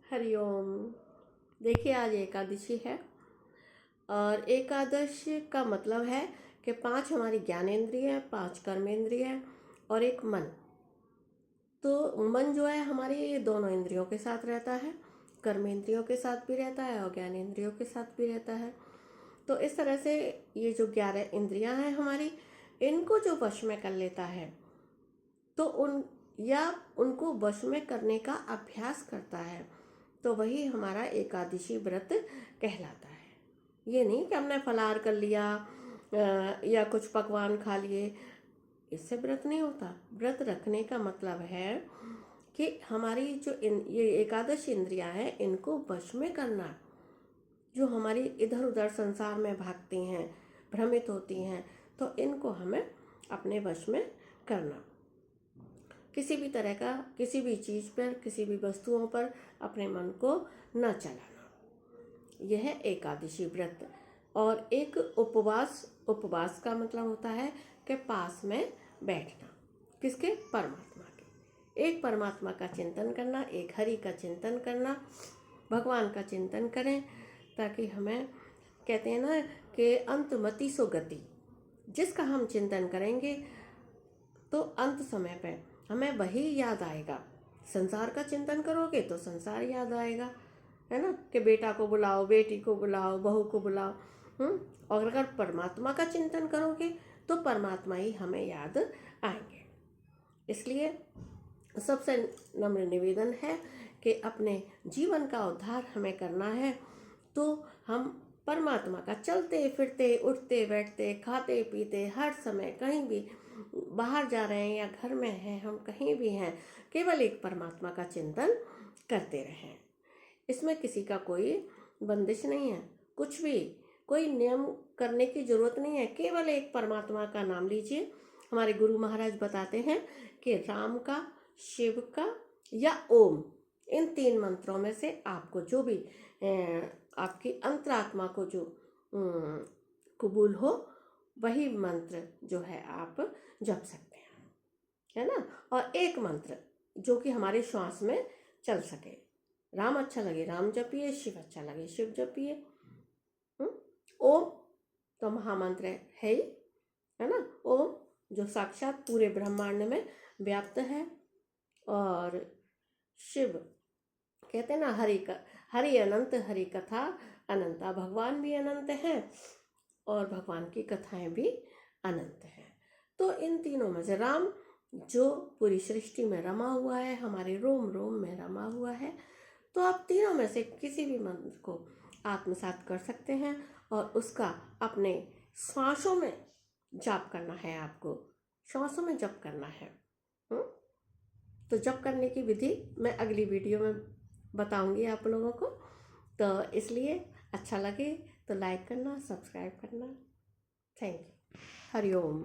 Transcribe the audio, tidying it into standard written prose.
हरिओम। देखिए आज एकादशी है और एकादशी का मतलब है कि 5 हमारी ज्ञानेंद्रिय, 5 कर्मेंद्रिय और एक मन। तो मन जो है हमारी ये दोनों इंद्रियों के साथ रहता है, कर्मेंद्रियों के साथ भी रहता है और ज्ञानेंद्रियों के साथ भी रहता है। तो इस तरह से ये जो 11 इंद्रियां हैं हमारी, इनको जो वश में कर लेता है तो उनको वश में करने का अभ्यास करता है, तो वही हमारा एकादशी व्रत कहलाता है। ये नहीं कि हमने फलाहार कर लिया या कुछ पकवान खा लिए, इससे व्रत नहीं होता। व्रत रखने का मतलब है कि हमारी जो ये एकादश इंद्रियां हैं, इनको वश में करना। जो हमारी इधर उधर संसार में भागती हैं, भ्रमित होती हैं, तो इनको हमें अपने वश में करना। किसी भी तरह का, किसी भी चीज़ पर, किसी भी वस्तुओं पर अपने मन को न चलाना। यह है एकादशी व्रत। और एक उपवास का मतलब होता है कि पास में बैठना। किसके? परमात्मा के। एक परमात्मा का चिंतन करना, एक हरि का चिंतन करना, भगवान का चिंतन करें, ताकि हमें, कहते हैं ना कि अंतमति सो गति। जिसका हम चिंतन करेंगे तो अंत समय पे हमें वही याद आएगा। संसार का चिंतन करोगे तो संसार याद आएगा, है ना, कि बेटा को बुलाओ, बेटी को बुलाओ, बहू को बुलाओ। और अगर परमात्मा का चिंतन करोगे तो परमात्मा ही हमें याद आएंगे। इसलिए सबसे नम्र निवेदन है कि अपने जीवन का उद्धार हमें करना है, तो हम परमात्मा का चलते फिरते, उठते बैठते, खाते पीते, हर समय कहीं भी बाहर जा रहे हैं या घर में हैं, हम कहीं भी हैं, केवल एक परमात्मा का चिंतन करते रहें। इसमें किसी का कोई बंदिश नहीं है, कुछ भी कोई नियम करने की जरूरत नहीं है। केवल एक परमात्मा का नाम लीजिए। हमारे गुरु महाराज बताते हैं कि राम का, शिव का या ओम, इन 3 मंत्रों में से आपको जो भी आपकी अंतरात्मा को जो कबूल हो, वही मंत्र जो है आप जप सकते हैं, है ना। और एक मंत्र जो कि हमारे श्वास में चल सके। राम अच्छा लगे राम जपिए, शिव अच्छा लगे शिव जपिए। ओम तो महामंत्र है ही, है ना। ओम जो साक्षात पूरे ब्रह्मांड में व्याप्त है। और शिव, कहते हैं ना, हरि अनंत, हरि कथा अनंता। भगवान भी अनंत हैं और भगवान की कथाएं भी अनंत हैं। तो इन तीनों में से राम जो पूरी सृष्टि में रमा हुआ है, हमारे रोम रोम में रमा हुआ है, तो आप तीनों में से किसी भी मंत्र को आत्मसात कर सकते हैं और उसका अपने श्वासों में जाप करना है। आपको श्वासों में जप करना है। तो जप करने की विधि मैं अगली वीडियो में बताऊंगी आप लोगों को। तो इसलिए अच्छा लगे तो लाइक करना, सब्सक्राइब करना। Thank you. हरिओम।